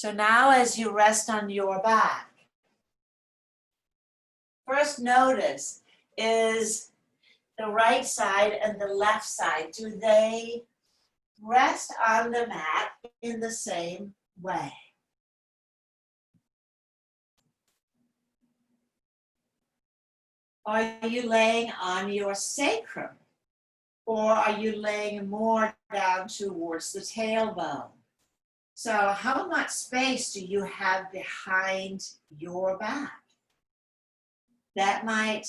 So now as you rest on your back, first notice, is the right side and the left side, do they rest on the mat in the same way? Are you laying on your sacrum? Or are you laying more down towards the tailbone? So how much space do you have behind your back? That might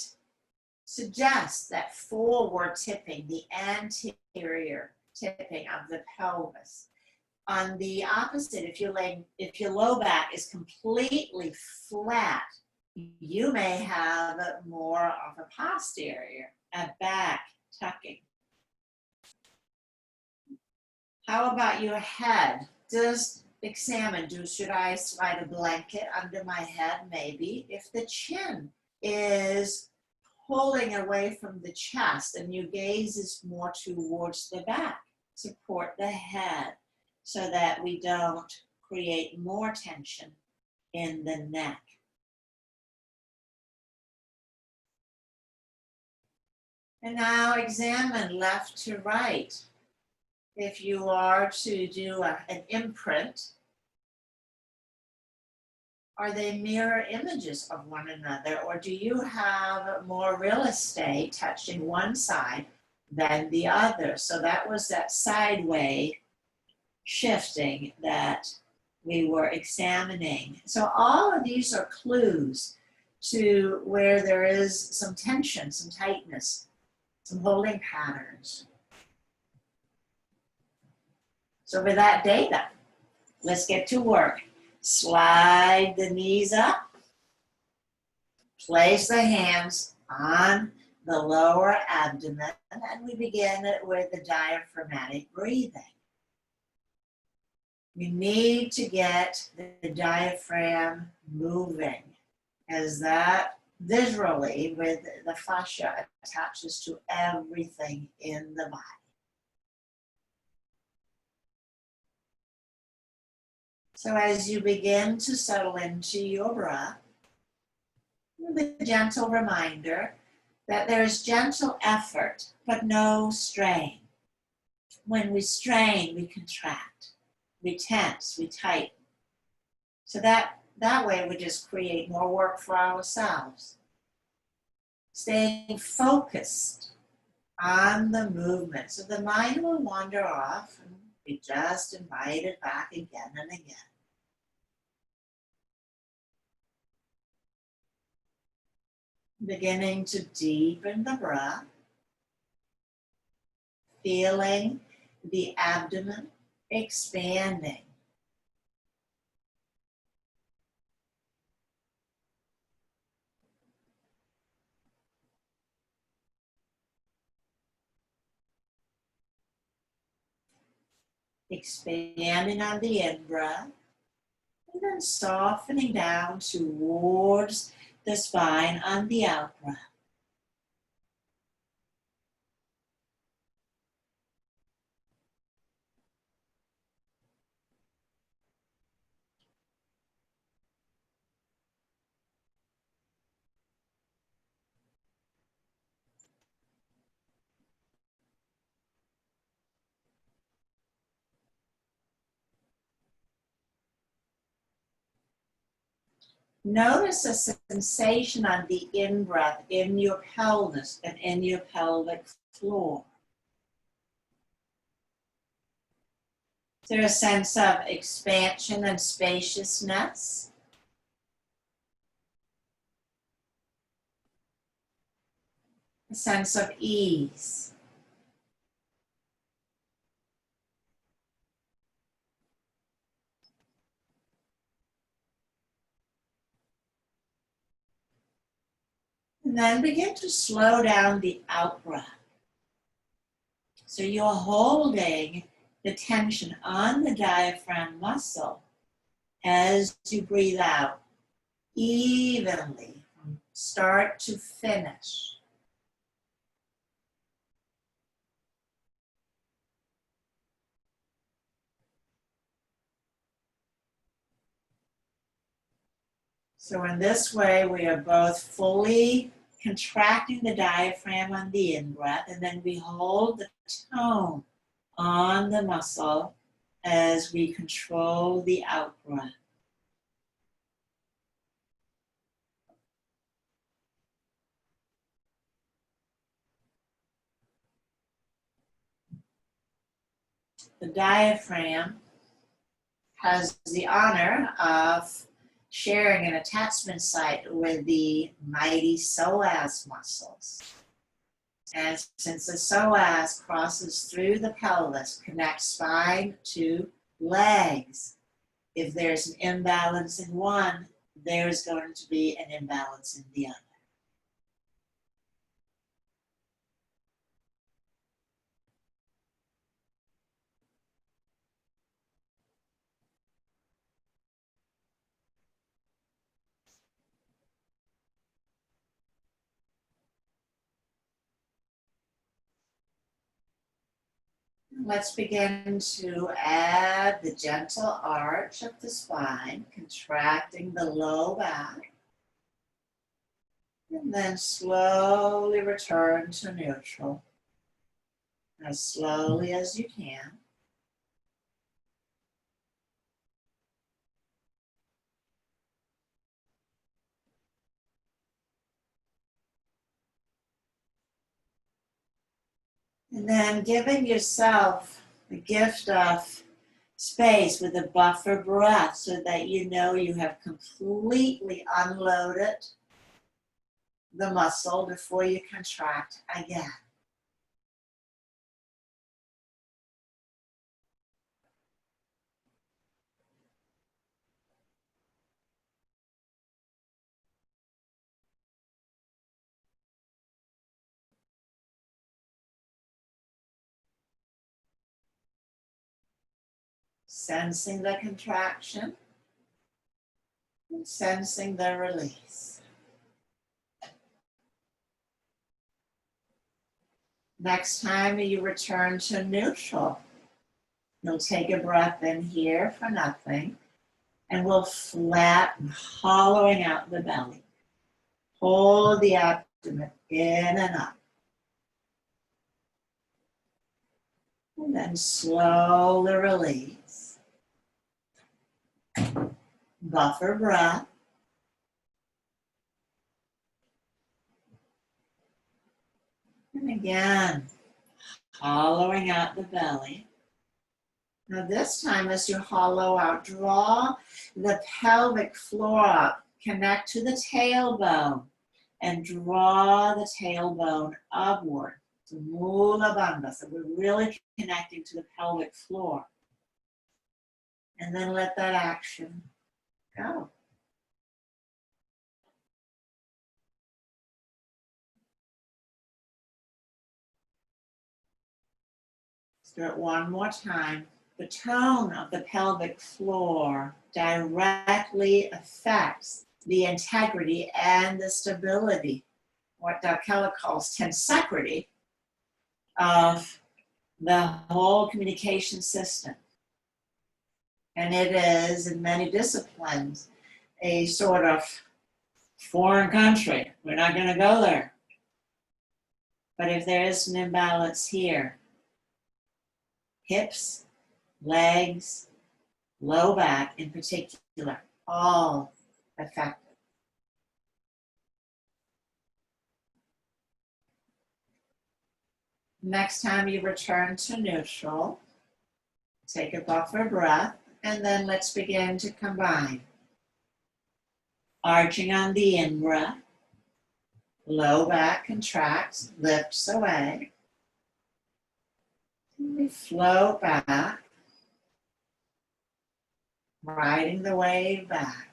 suggest that forward tipping, the anterior tipping of the pelvis. On the opposite, if your low back is completely flat, you may have more of a posterior, a back tucking. How about your head? Just examine, should I slide a blanket under my head? Maybe. If the chin is pulling away from the chest and your gaze is more towards the back, support the head so that we don't create more tension in the neck. And now examine left to right. If you are to do an imprint, are they mirror images of one another, or do you have more real estate touching one side than the other? So that was that sideway shifting that we were examining. So all of these are clues to where there is some tension, some tightness, some holding patterns. So with that data, let's get to work. Slide the knees up. Place the hands on the lower abdomen, and we begin with the diaphragmatic breathing. We need to get the diaphragm moving, as that visually with the fascia attaches to everything in the body. So as you begin to settle into your breath, with a gentle reminder that there's gentle effort, but no strain. When we strain, we contract, we tense, we tighten. So that way we just create more work for ourselves. Staying focused on the movement. So the mind will wander off and we just invite it back again and again. Beginning to deepen the breath, feeling the abdomen expanding. Expanding on the in-breath, and then softening down towards the spine on the out-breath. Notice a sensation on the in-breath in your pelvis and in your pelvic floor. Is there a sense of expansion and spaciousness? A sense of ease? And then begin to slow down the out-breath. So you're holding the tension on the diaphragm muscle as you breathe out evenly from start to finish. So in this way, we are both fully contracting the diaphragm on the in-breath, and then we hold the tone on the muscle as we control the out-breath. The diaphragm has the honor of sharing an attachment site with the mighty psoas muscles. And since the psoas crosses through the pelvis, connects spine to legs, if there's an imbalance in one, there's going to be an imbalance in the other. Let's begin to add the gentle arch of the spine, contracting the low back, and then slowly return to neutral, as slowly as you can. And then giving yourself the gift of space with a buffer breath so that you know you have completely unloaded the muscle before you contract again. Sensing the contraction and sensing the release. Next time you return to neutral, you'll take a breath in here for nothing, and we'll flatten, hollowing out the belly. Hold the abdomen in and up. And then slowly release. Buffer breath. And again, hollowing out the belly. Now this time, as you hollow out, draw the pelvic floor up, connect to the tailbone, and draw the tailbone upward. So mula bandha. So we're really connecting to the pelvic floor. And then let that action go. Let's do it one more time. The tone of the pelvic floor directly affects the integrity and the stability, what Dr. Keller calls tensegrity, of the whole communication system. And it is, in many disciplines, a sort of foreign country. We're not going to go there. But if there is an imbalance here, hips, legs, low back in particular, all affected. Next time you return to neutral, take a buffer breath, and then let's begin to combine. Arching on the in-breath, low back contracts, lifts away. And we float back, riding the wave back.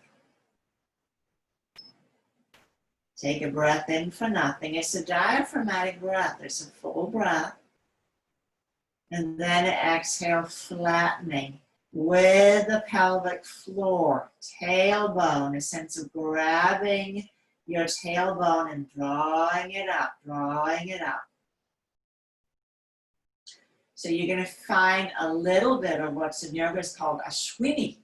Take a breath in for nothing. It's a diaphragmatic breath. It's a full breath. And then exhale, flattening with the pelvic floor, tailbone, a sense of grabbing your tailbone and drawing it up, drawing it up. So you're going to find a little bit of what's in yoga is called ashwini,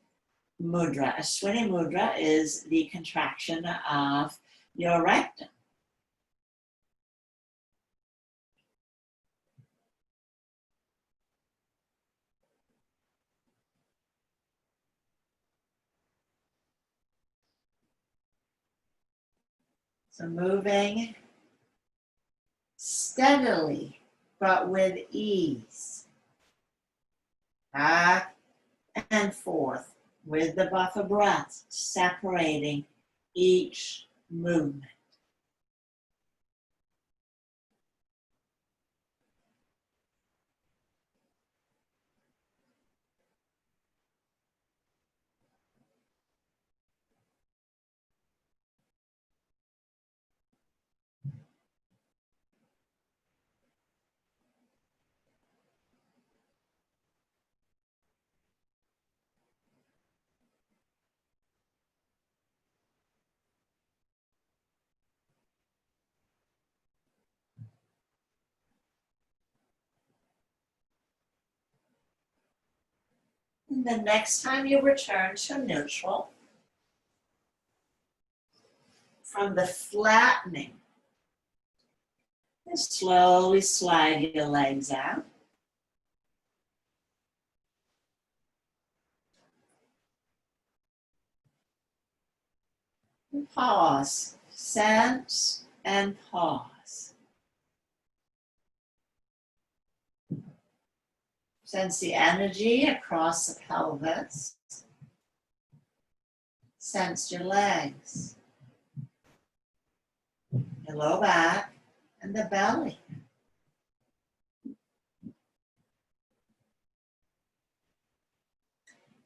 mudra. Ashwini mudra is the contraction of your rectum. So moving steadily, but with ease. Back and forth with the buffer breath, separating each movement. And the next time you return to neutral, from the flattening, and slowly slide your legs out. And pause, sense and pause. Sense the energy across the pelvis. Sense your legs, your low back, and the belly.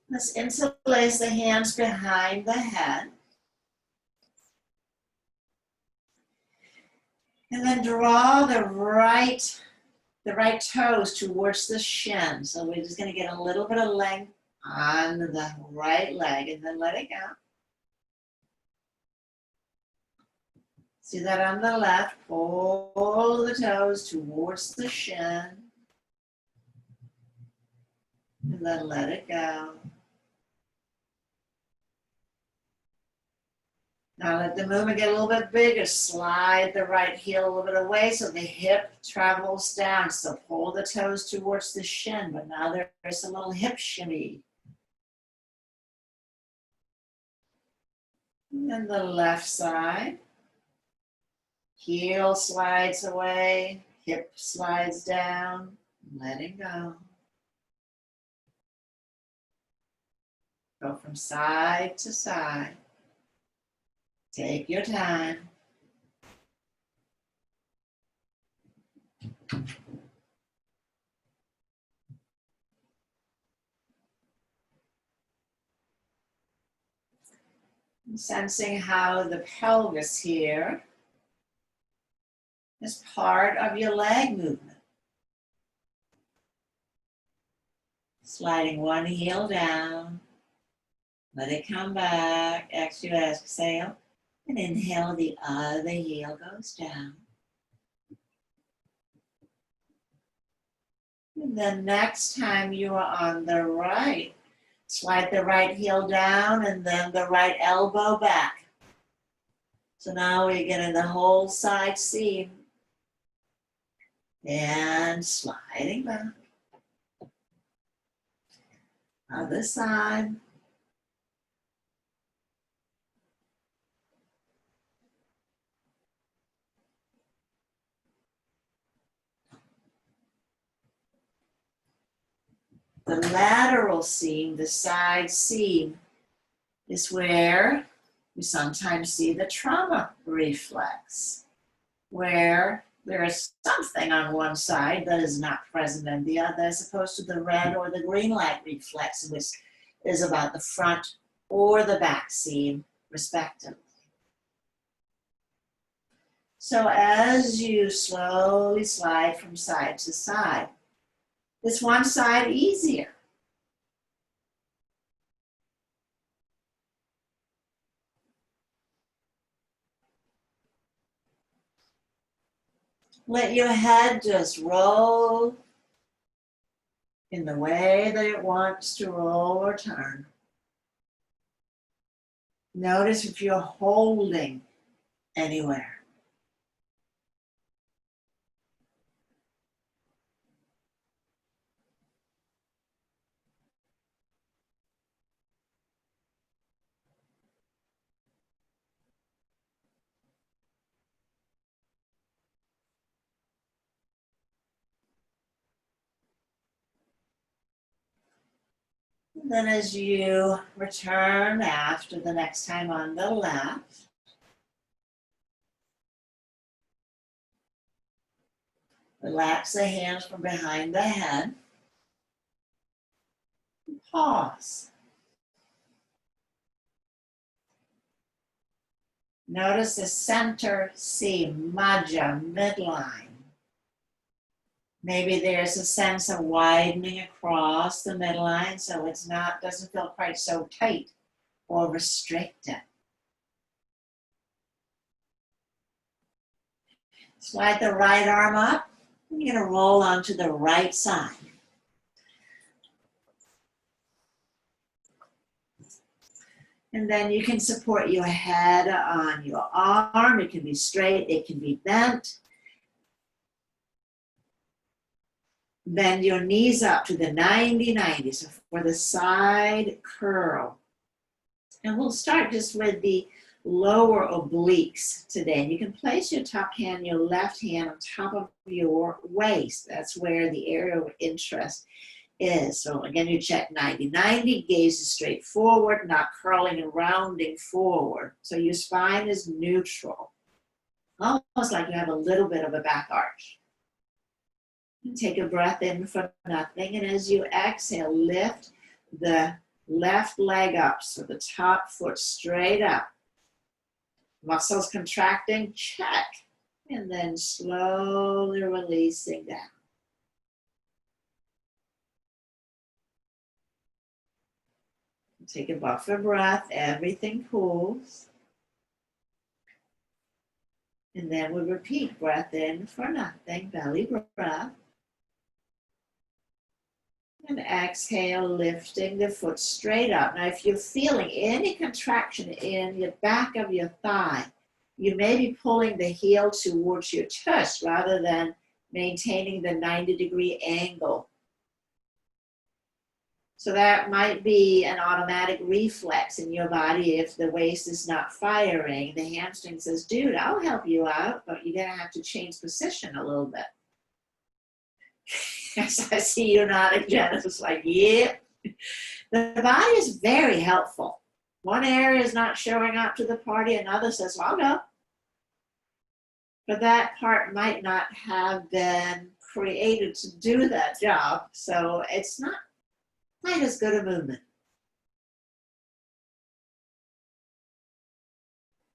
Let's interlace the hands behind the head. And then draw the right toes towards the shin. So we're just going to get a little bit of length on the right leg and then let it go. See that on the left, pull the toes towards the shin. And then let it go. Now let the movement get a little bit bigger. Slide the right heel a little bit away so the hip travels down. So pull the toes towards the shin, but now there's a little hip shimmy. And then the left side. Heel slides away, hip slides down, letting go. Go from side to side. Take your time. And sensing how the pelvis here is part of your leg movement. Sliding one heel down. Let it come back. Exhale. And inhale, the other heel goes down. And then next time you are on the right, slide the right heel down and then the right elbow back. So now we're getting the whole side seam. And sliding back. Other side. The lateral seam, the side seam, is where we sometimes see the trauma reflex, where there is something on one side that is not present in the other, as opposed to the red or the green light reflex, which is about the front or the back seam, respectively. So as you slowly slide from side to side, is one side easier? Let your head just roll in the way that it wants to roll or turn. Notice if you're holding anywhere. And then as you return after the next time on the left, relax the hands from behind the head. Pause. Notice the center C, Majja, midline. Maybe there's a sense of widening across the midline so it's doesn't feel quite so tight or restricted. Slide the right arm up. You're going to roll onto the right side. And then you can support your head on your arm. It can be straight, it can be bent. Bend your knees up to the 90-90, so for the side curl. And we'll start just with the lower obliques today. And you can place your top hand, your left hand on top of your waist. That's where the area of interest is. So again, you check 90-90, gaze is straight forward, not curling and rounding forward. So your spine is neutral, almost like you have a little bit of a back arch. And take a breath in for nothing, and as you exhale, lift the left leg up, so the top foot straight up. Muscles contracting, check, and then slowly releasing down. Take a buffer breath, everything cools. And then we repeat, breath in for nothing, belly breath. And exhale, lifting the foot straight up. Now, if you're feeling any contraction in the back of your thigh, you may be pulling the heel towards your chest rather than maintaining the 90-degree angle. So that might be an automatic reflex in your body if the waist is not firing. The hamstring says, dude, I'll help you out, but you're going to have to change position a little bit. Yes, I see you nodding, Genesis, like, yeah. The body is very helpful. One area is not showing up to the party, another says, well, I'll go. But that part might not have been created to do that job, so it's not quite as good a movement.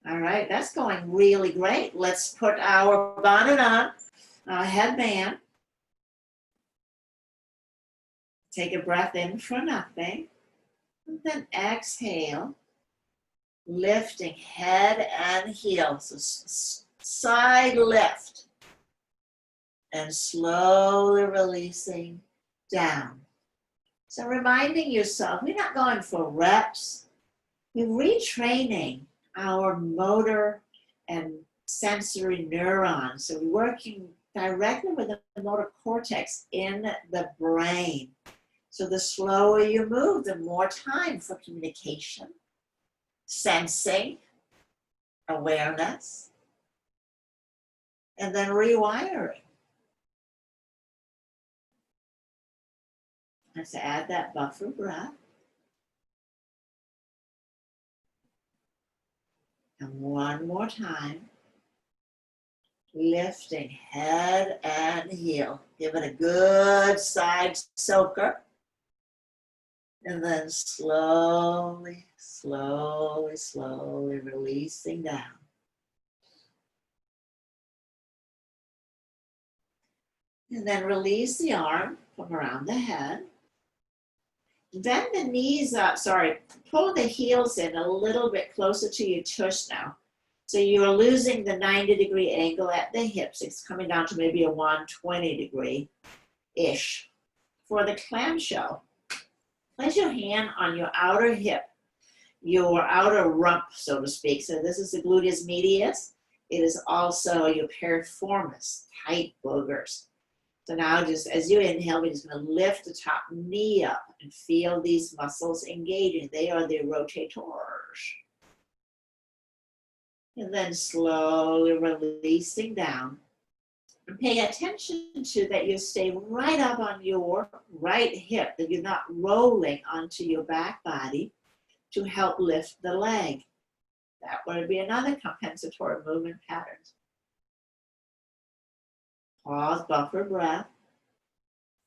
All right, that's going really great. Let's put our bonnet on, our headband. Take a breath in for nothing. And then exhale, lifting head and heels. So side lift. And slowly releasing down. So reminding yourself, we're not going for reps. We're retraining our motor and sensory neurons. So we're working directly with the motor cortex in the brain. So the slower you move, the more time for communication, sensing, awareness, and then rewiring. Let's add that buffer breath. And one more time. Lifting head and heel. Give it a good side soaker. And then slowly, slowly, slowly releasing down. And then release the arm from around the head. Bend the knees up, pull the heels in a little bit closer to your tush now. So you're losing the 90-degree angle at the hips. It's coming down to maybe a 120-degree-ish. For the clamshell, place your hand on your outer hip. your outer rump, so to speak. So this is the gluteus medius. It is also your piriformis, tight boogers. So now just as you inhale, we're just going to lift the top knee up and feel these muscles engaging. They are the rotators. And then slowly releasing down. And pay attention to that you stay right up on your right hip, that you're not rolling onto your back body to help lift the leg. That would be another compensatory movement pattern. Pause, buffer breath.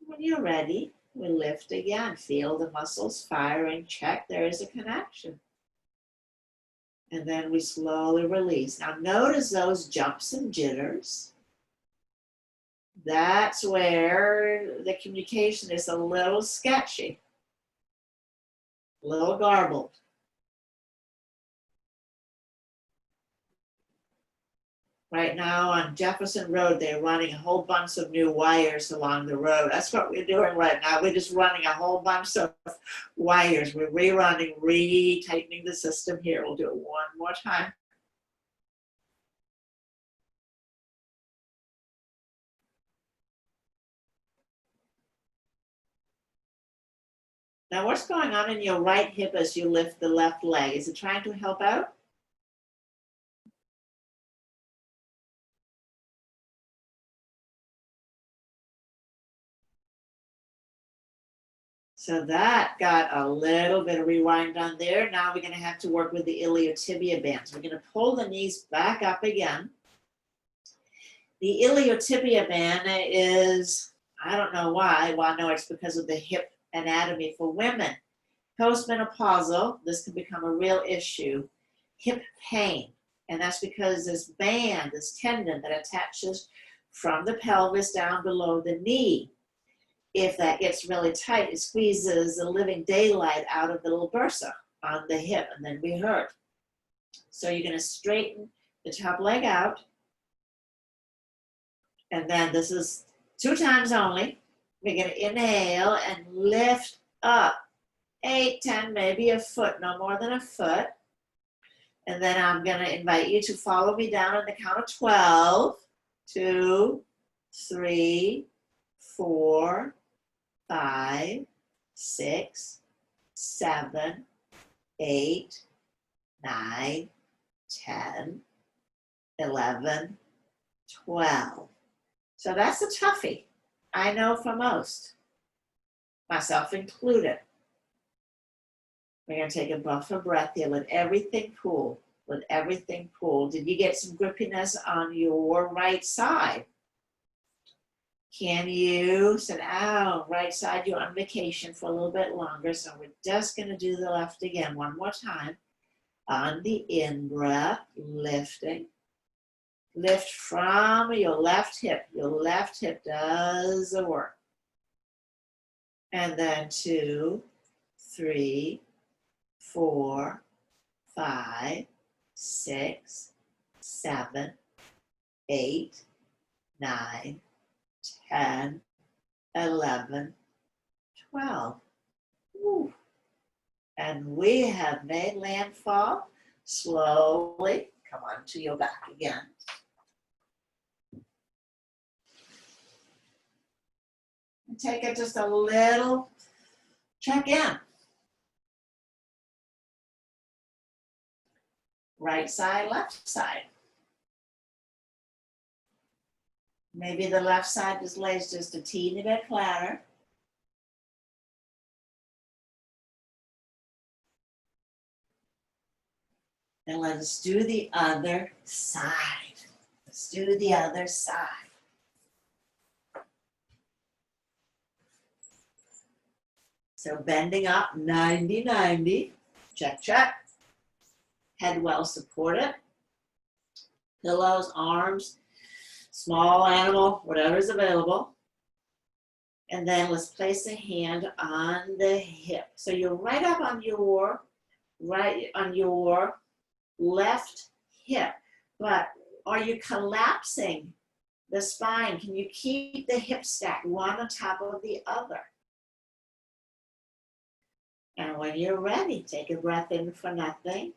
When you're ready, we lift again. Feel the muscles firing. Check there is a connection. And then we slowly release. Now notice those jumps and jitters. That's where the communication is a little sketchy, a little garbled. Right now on Jefferson Road, they're running a whole bunch of new wires along the road. That's what we're doing right now. We're just running a whole bunch of wires. We're rerunning, retightening the system here. We'll do it one more time. Now, what's going on in your right hip as you lift the left leg? Is it trying to help out? So that got a little bit of rewind on there. Now we're going to have to work with the iliotibia bands. We're going to pull the knees back up again. The iliotibia band is, I don't know why. Well, I know it's because of the hip anatomy for women. Postmenopausal, this can become a real issue. Hip pain, and that's because this band, this tendon that attaches from the pelvis down below the knee, if that gets really tight, it squeezes the living daylight out of the little bursa on the hip, and then we hurt. So you're going to straighten the top leg out, and then this is 2 times only. We're going to inhale and lift up 8, 10, maybe a foot, no more than a foot. And then I'm going to invite you to follow me down on the count of 12. 2, 3, 4, 5, 6, 7, 8, 9, 10, 11, 12. So that's a toughie. I know for most, myself included. We're going to take a buffer breath here. Let everything cool. Let everything cool. Did you get some grippiness on your right side? Can you sit out right side? You're on vacation for a little bit longer. So we're just going to do the left again one more time. On the in-breath, lifting. Lift from your left hip. Your left hip does the work. And then 2, 3, 4, 5, 6, 7, 8, 9, 10, 11, 12. Woo. And we have made landfall. Slowly come onto your back again. And take it just a little check in. Right side, left side. Maybe the left side just lays just a teeny bit flatter. And let's do the other side. Let's do the other side. So bending up 90-90. Check, check. Head well supported. Pillows, arms, small animal, whatever's available. And then let's place a hand on the hip. So you're right up on your left hip, but are you collapsing the spine? Can you keep the hip stacked one on top of the other? And when you're ready, take a breath in for nothing.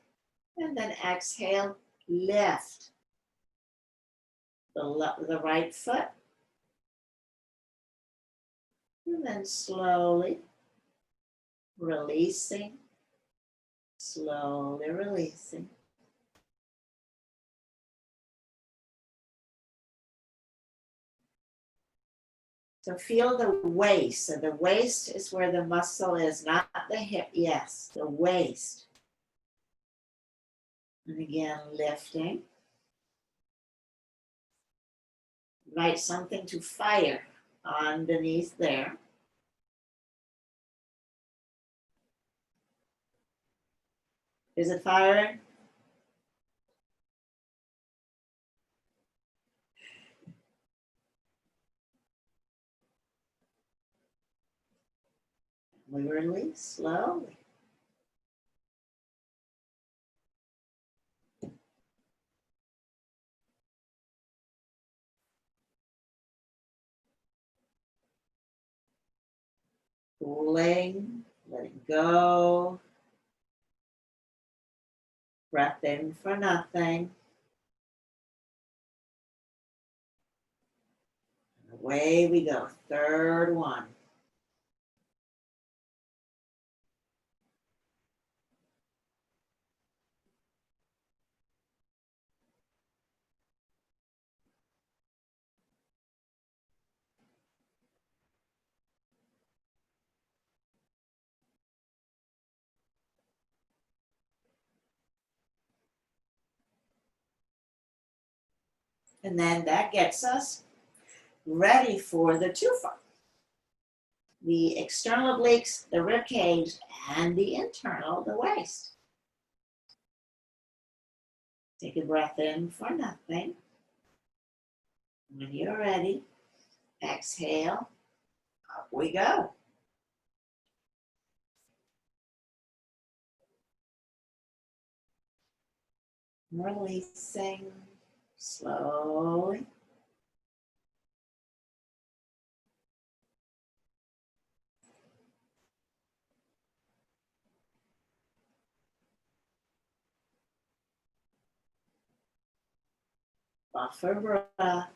And then exhale, lift the right foot. And then slowly releasing, slowly releasing. So feel the waist. So the waist is where the muscle is, not the hip. Yes, the waist. And again, lifting. Invite something to fire underneath there. Is it firing? We release slowly. Pulling, letting go. Breath in for nothing. And away we go. Third one. And then that gets us ready for the tufa. The external obliques, the rib cage, and the internal, the waist. Take a breath in for nothing. When you're ready, exhale, up we go. Releasing slowly. Buffer breath.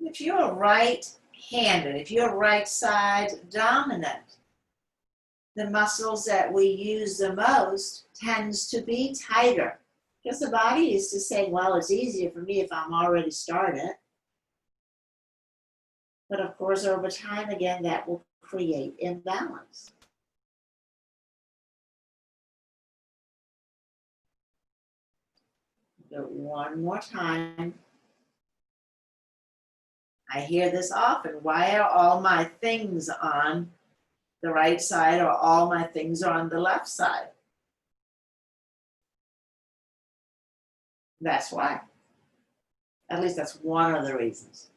If you're right-handed, if you're right side dominant, the muscles that we use the most tends to be tighter. Because the body is to say, well, it's easier for me if I'm already started. But of course, over time, again, that will create imbalance. Do it one more time. I hear this often. Why are all my things on the right side or all my things are on the left side? That's why. At least that's one of the reasons.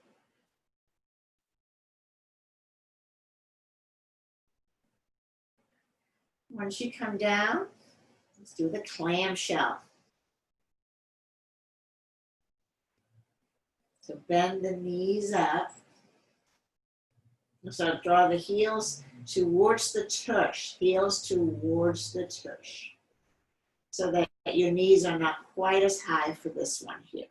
Once you come down, let's do the clamshell. So bend the knees up. So draw the heels towards the tush, heels towards the tush, so that your knees are not quite as high for this one here.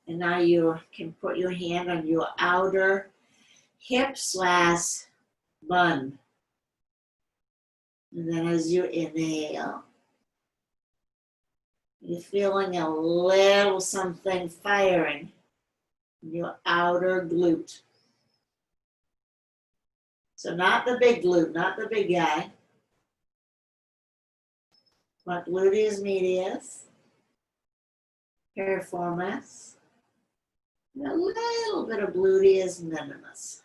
And now you can put your hand on your outer hip / bun. And then as you inhale, you're feeling a little something firing in your outer glute. So not the big glute, not the big guy, but gluteus medius, piriformis, and a little bit of gluteus minimus.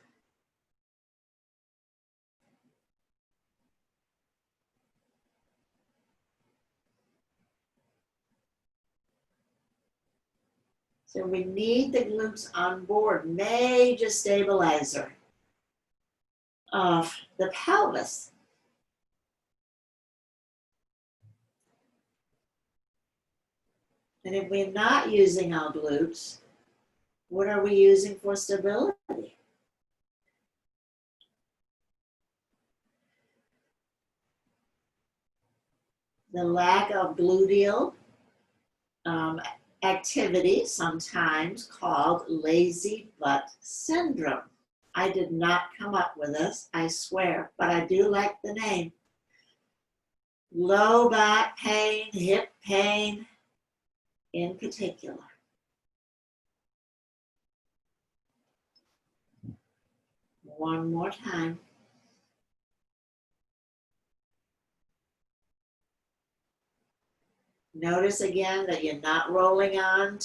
So we need the glutes on board, major stabilizer of the pelvis. And if we're not using our glutes, what are we using for stability? The lack of gluteal activity, sometimes called lazy butt syndrome. I did not come up with this, I swear, but I do like the name. Low back pain, hip pain in particular. One more time. Notice again that you're not rolling on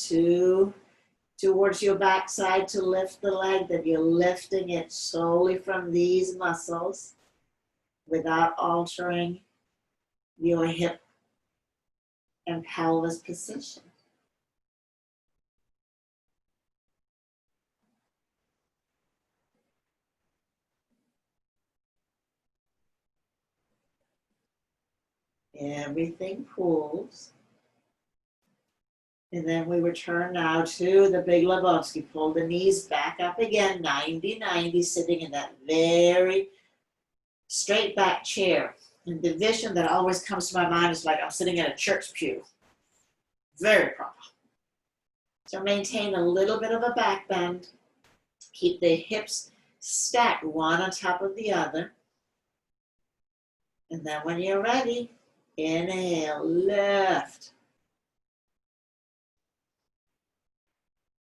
towards your backside to lift the leg, that you're lifting it solely from these muscles without altering your hip and pelvis position. Everything pulls. And then we return now to the big Lebowski. Pull the knees back up again, 90-90, sitting in that very straight back chair. And the vision that always comes to my mind is like I'm sitting in a church pew. Very proper. So maintain a little bit of a back bend. Keep the hips stacked one on top of the other. And then when you're ready, inhale, lift.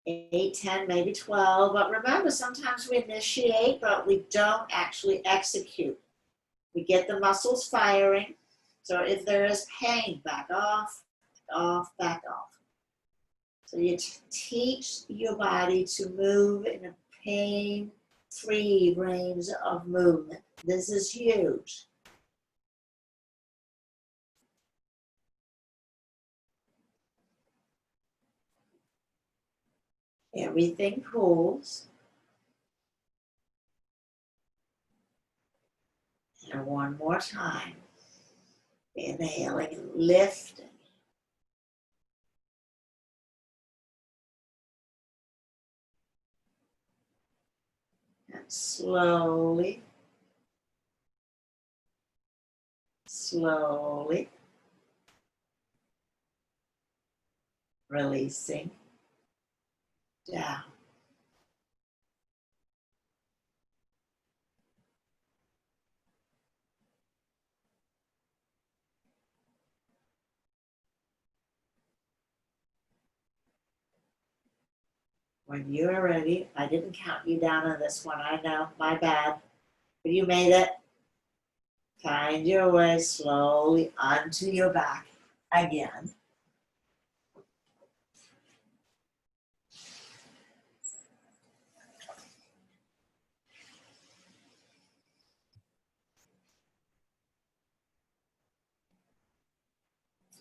8, 10, maybe 12. But remember, sometimes we initiate, but we don't actually execute. We get the muscles firing. So if there is pain, back off, back off. So you teach your body to move in a pain-free range of movement. This is huge. Everything pulls. And one more time. Inhaling and lifting. And slowly, slowly releasing down. When you're ready, I didn't count you down on this one. I know, my bad. But you made it. Find your way slowly onto your back again.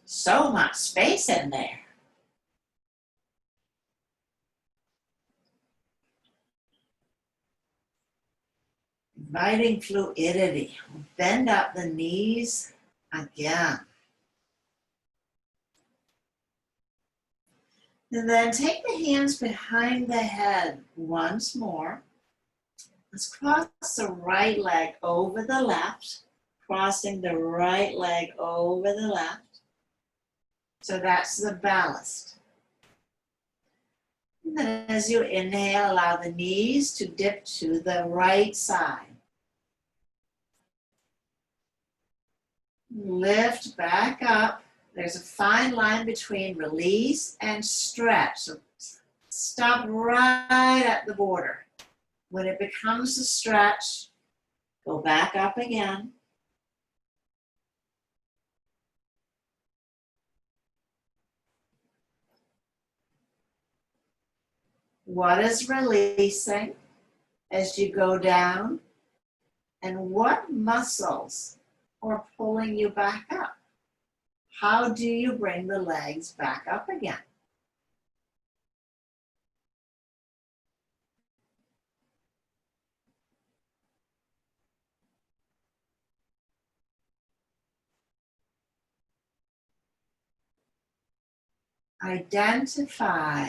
So much space in there. Inviting fluidity. Bend up the knees again. And then take the hands behind the head once more. Let's cross the right leg over the left. Crossing the right leg over the left. So that's the ballast. And then as you inhale, allow the knees to dip to the right side. Lift back up. There's a fine line between release and stretch. So stop right at the border. When it becomes a stretch, go back up again. What is releasing as you go down? And what muscles are pulling you back up? How do you bring the legs back up again? identify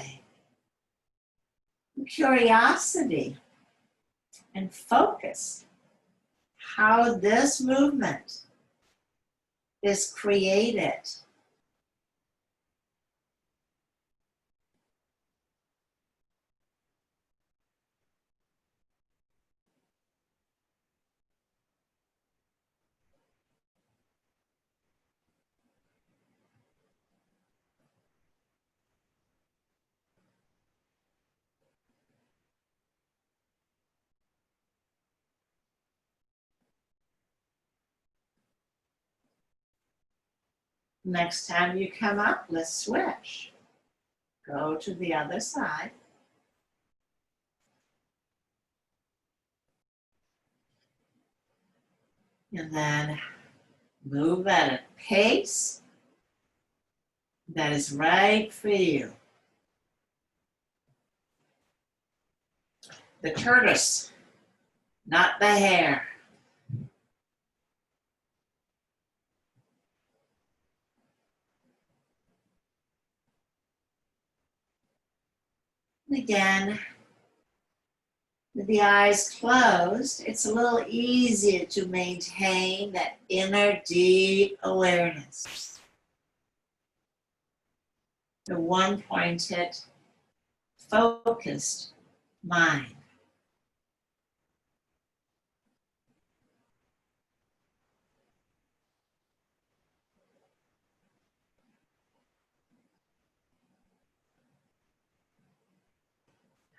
curiosity and focus how this movement is created. Next time you come up, let's switch. Go to the other side. And then move at a pace that is right for you. The tortoise, not the hare. And again, with the eyes closed, it's a little easier to maintain that inner deep awareness. The one-pointed, focused mind.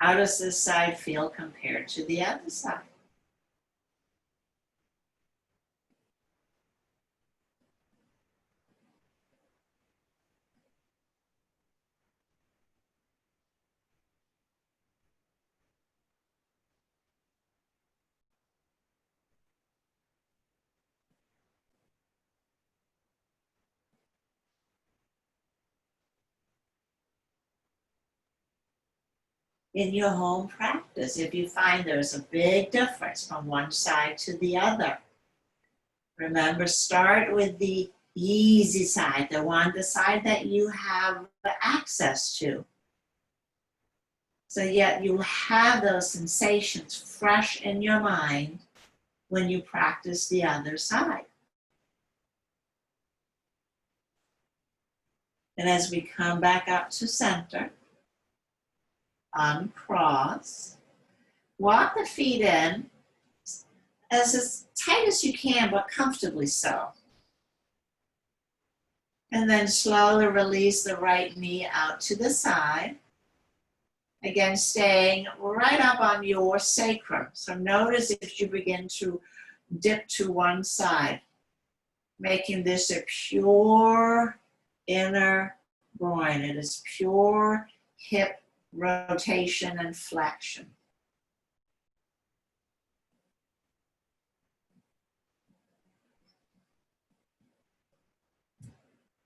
How does this side feel compared to the other side? In your home practice, if you find there's a big difference from one side to the other, remember, start with the easy side, the side that you have access to. So yet you'll have those sensations fresh in your mind when you practice the other side. And as we come back up to center, uncross, walk the feet in as tight as you can, but comfortably so. And then slowly release the right knee out to the side. Again, staying right up on your sacrum. So notice if you begin to dip to one side, making this a pure inner groin. It is pure hip rotation and flexion.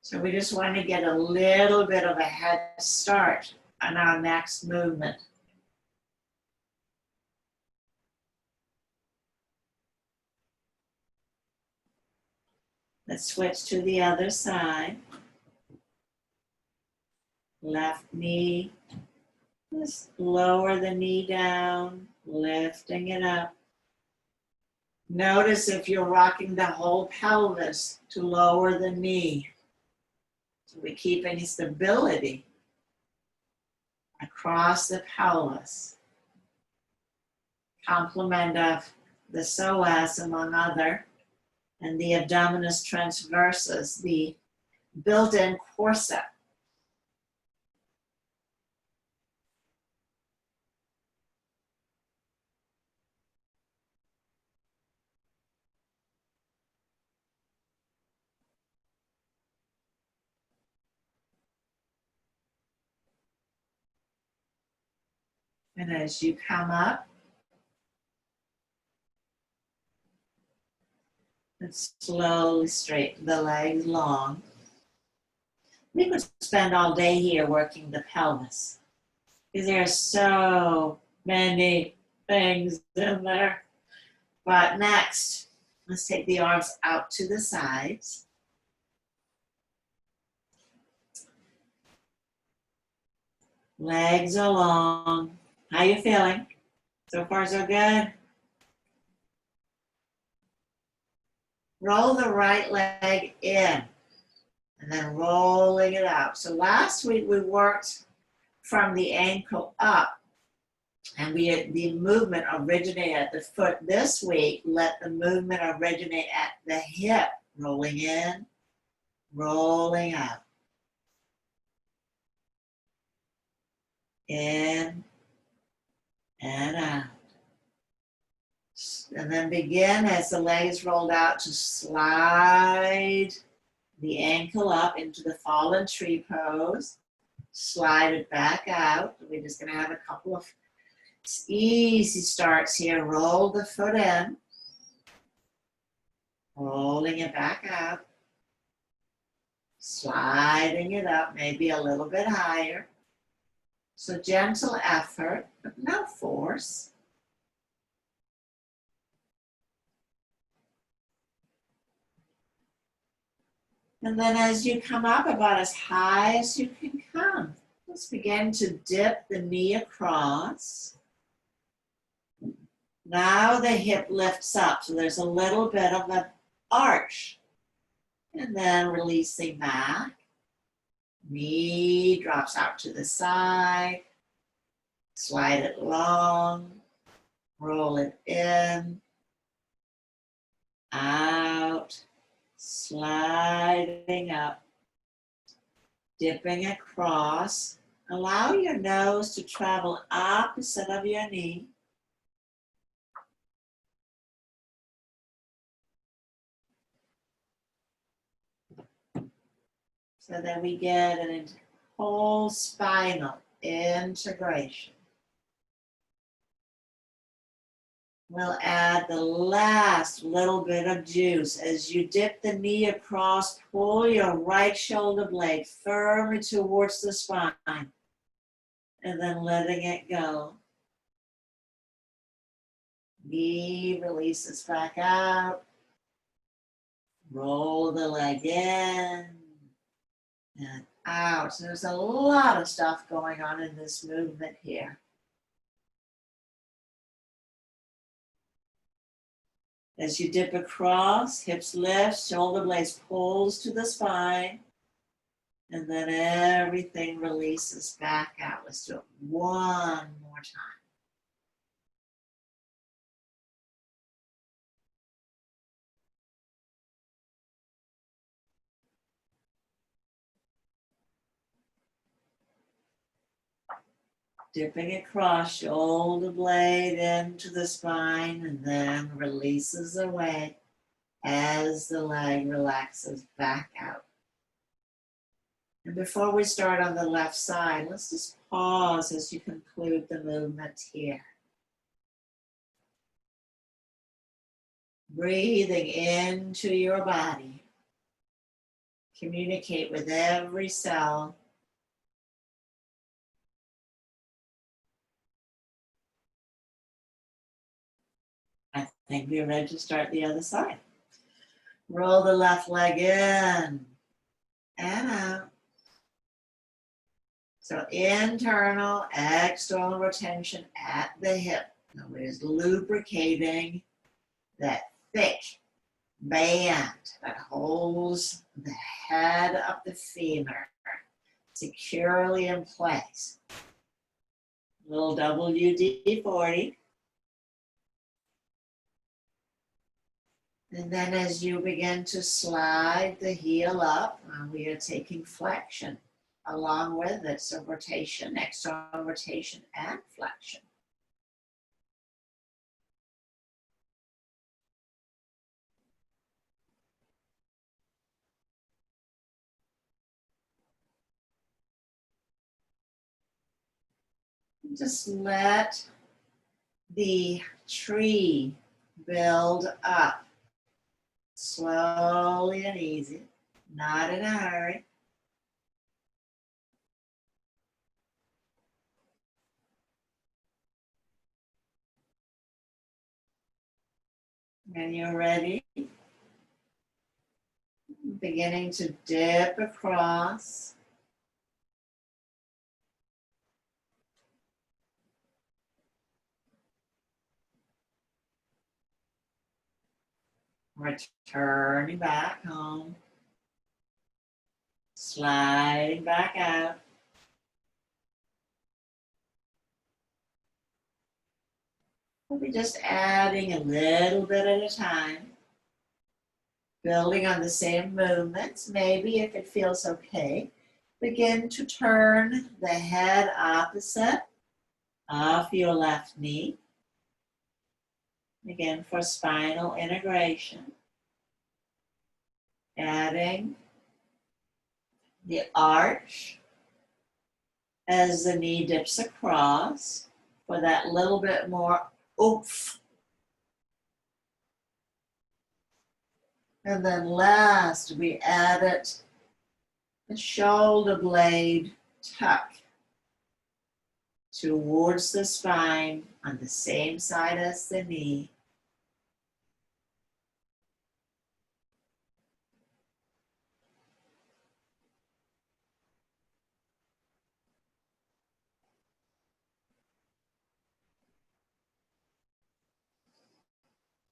So we just want to get a little bit of a head start on our next movement. Let's switch to the other side. Left knee, just lower the knee down, lifting it up. Notice if you're rocking the whole pelvis to lower the knee. So we keep any stability across the pelvis. Complement of the psoas, among other, and the abdominis transversus, the built-in corset. And as you come up, and slowly straighten the legs long. We could spend all day here working the pelvis because there are so many things in there. But next, let's take the arms out to the sides. Legs are long. How you feeling? So far, so good. Roll the right leg in and then rolling it out. So last week we worked from the ankle up and the movement originated at the foot. This week, let the movement originate at the hip. Rolling in, rolling out. In and out. And then begin as the leg is rolled out to slide the ankle up into the fallen tree pose. Slide it back out. We're just going to have a couple of easy starts here. Roll the foot in. Rolling it back out. Sliding it up, maybe a little bit higher. So gentle effort, but no force. And then as you come up about as high as you can come, let's begin to dip the knee across. Now the hip lifts up, so there's a little bit of an arch. And then releasing back. Knee drops out to the side. Slide it long. Roll it in. Out. Sliding up. Dipping across. Allow your nose to travel opposite of your knee. So that we get an whole spinal integration. We'll add the last little bit of juice. As you dip the knee across, pull your right shoulder blade firmly towards the spine. And then letting it go. Knee releases back out. Roll the leg in and out. So there's a lot of stuff going on in this movement here. As you dip across, hips lift, shoulder blades pulls to the spine, and then everything releases back out. Let's do it one more time. Dipping across, shoulder blade into the spine, and then releases away as the leg relaxes back out. And before we start on the left side, let's just pause as you conclude the movement here. Breathing into your body. Communicate with every cell. I think we're ready to start the other side. Roll the left leg in and out. So internal, external rotation at the hip. Now we're lubricating that thick band that holds the head of the femur securely in place. Little WD-40. And then as you begin to slide the heel up, we are taking flexion along with it. So rotation, external rotation, and flexion. Just let the tree build up slowly and easy, not in a hurry. When you're ready, beginning to dip across. Returning back home. Sliding back out. We'll be just adding a little bit at a time. Building on the same movements. Maybe if it feels okay, begin to turn the head opposite of your left knee. Again, for spinal integration. Adding the arch as the knee dips across for that little bit more oomph. And then last, we added the shoulder blade tuck towards the spine on the same side as the knee.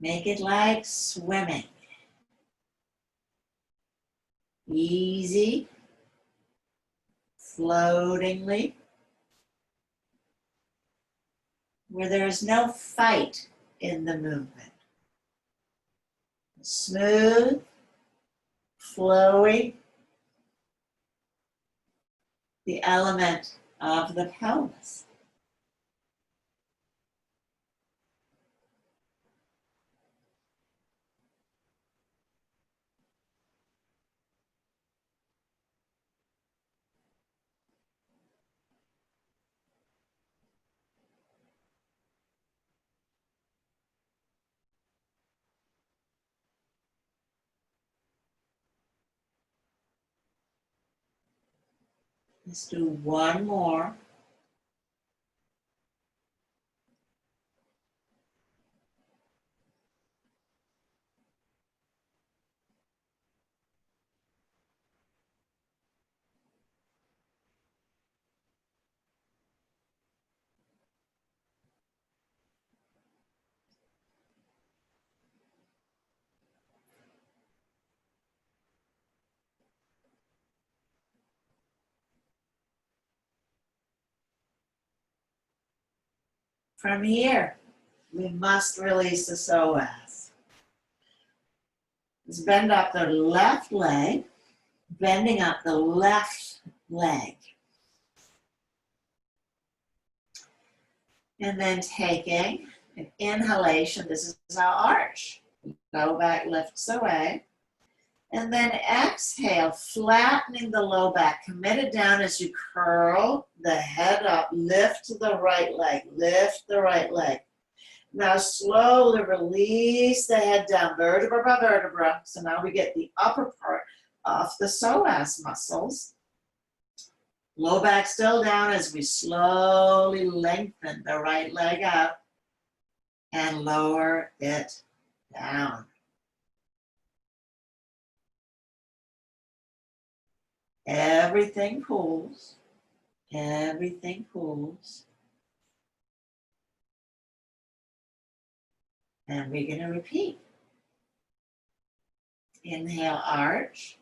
Make it like swimming. Easy, floatingly, where there is no fight in the movement. Smooth, flowy, the element of the pelvis. Let's do one more. From here, we must release the psoas. Let's bend up the left leg, bending up the left leg. And then taking an inhalation, this is our arch. Low back lifts away. And then exhale, flattening the low back. Commit it down as you curl the head up. Lift the right leg, lift the right leg. Now slowly release the head down, vertebra by vertebra. So now we get the upper part of the psoas muscles. Low back still down as we slowly lengthen the right leg out and lower it down. Everything pulls. Everything pulls. And we're going to repeat. Inhale, arch.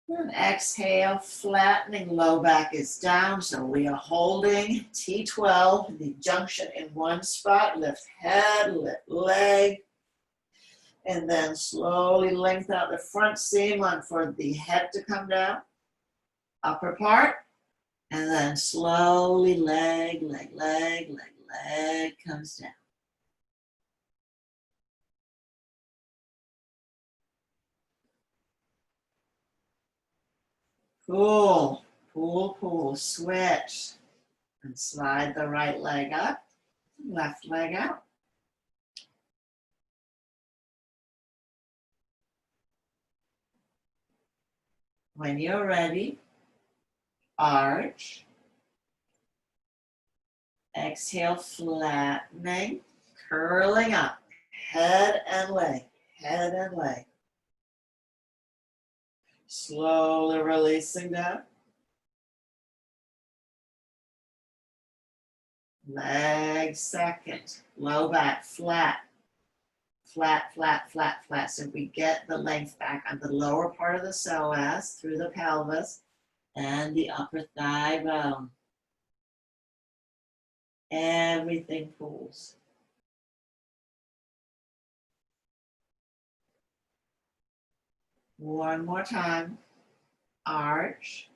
And exhale, flattening, low back is down. So we are holding T12, the junction in one spot. Lift head, lift leg. And then slowly lengthen out the front seam for the head to come down. Upper part. And then slowly leg, leg, leg, leg, leg comes down. Pull, pull, pull, switch. And slide the right leg up, left leg out. When you're ready, arch. Exhale, flattening, curling up, head and leg, head and leg. Slowly releasing down. Leg second, low back flat. Flat, flat, flat, flat. So we get the length back on the lower part of the psoas through the pelvis and the upper thigh bone. Everything pulls. One more time. Arch.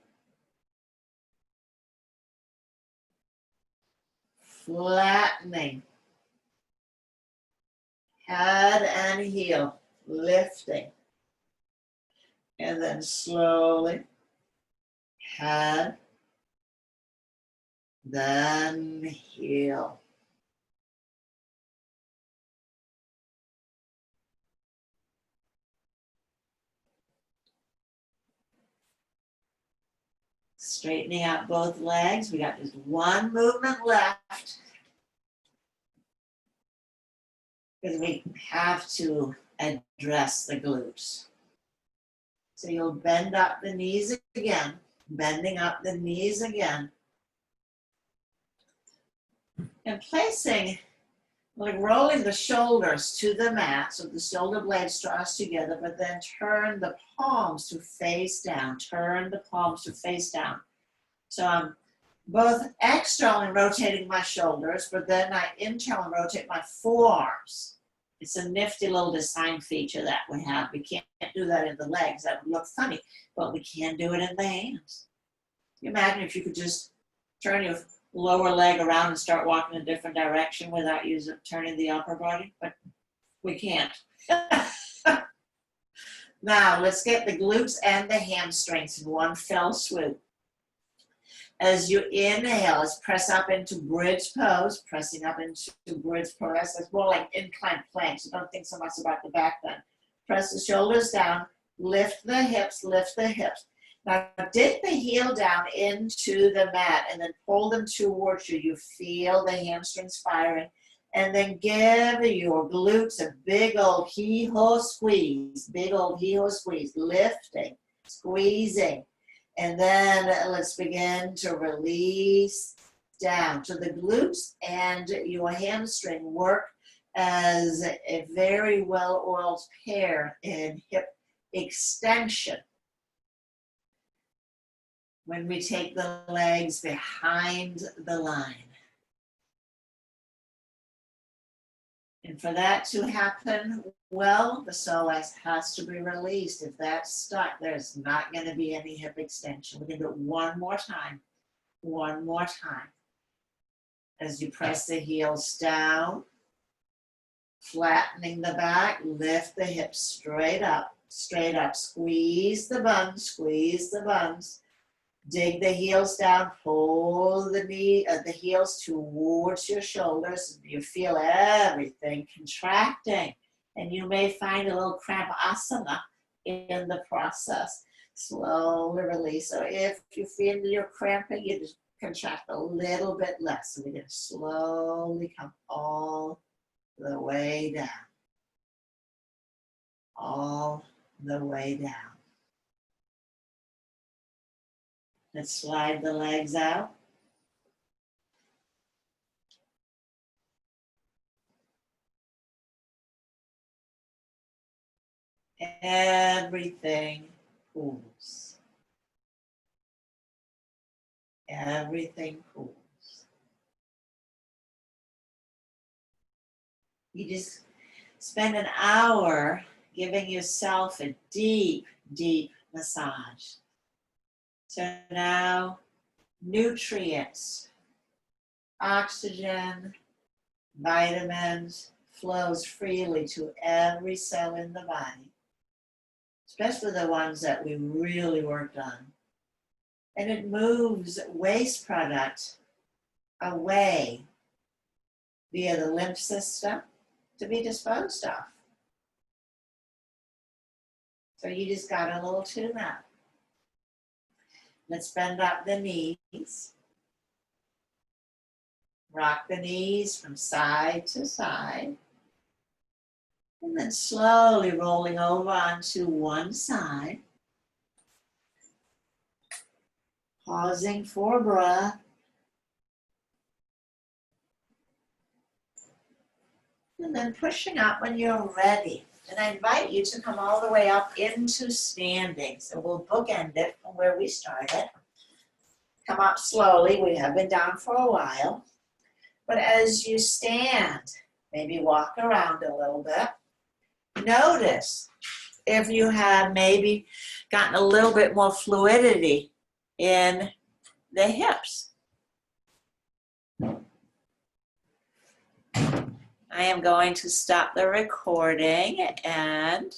Flattening. Head and heel. Lifting. And then slowly. Head. Then heel. Straightening out both legs. We got just one movement left. Because we have to address the glutes. So you'll bend up the knees again, bending up the knees again. And placing, like rolling the shoulders to the mat, so the shoulder blades cross together, but then turn the palms to face down, turn the palms to face down. So I'm both externally rotating my shoulders, but then I internally rotate my forearms. It's a nifty little design feature that we have. We can't do that in the legs. That would look funny, but we can do it in the hands. You imagine if you could just turn your lower leg around and start walking in a different direction without turning the upper body, but we can't. Now, let's get the glutes and the hamstrings in one fell swoop. As you inhale, let's press up into bridge pose, pressing up into bridge pose. That's more like inclined plank, so don't think so much about the back then. Press the shoulders down, lift the hips, lift the hips. Now dip the heel down into the mat and then pull them towards you. You feel the hamstrings firing. And then give your glutes a big old hee-haw squeeze, lifting, squeezing. And then let's begin to release down. So the glutes and your hamstring work as a very well-oiled pair in hip extension. When we take the legs behind the line. And for that to happen, well, the psoas has to be released. If that's stuck, there's not going to be any hip extension. We're going to do it one more time. One more time. As you press the heels down, flattening the back, lift the hips straight up, squeeze the buns. Dig the heels down, pull the heels towards your shoulders. You feel everything contracting. And you may find a little cramp asana in the process. Slowly release. So if you feel you're cramping, you just contract a little bit less. So we're going to slowly come all the way down. All the way down. Let's slide the legs out. Everything pulls. Everything pulls. You just spend an hour giving yourself a deep, deep massage. So now, nutrients, oxygen, vitamins flows freely to every cell in the body, especially the ones that we really worked on. And it moves waste product away via the lymph system to be disposed of. So you just got a little tune up. Let's bend up the knees. Rock the knees from side to side. And then slowly rolling over onto one side. Pausing for breath. And then pushing up when you're ready. And I invite you to come all the way up into standing. So we'll bookend it from where we started. Come up slowly. We have been down for a while. But as you stand, maybe walk around a little bit. Notice if you have maybe gotten a little bit more fluidity in the hips. I am going to stop the recording and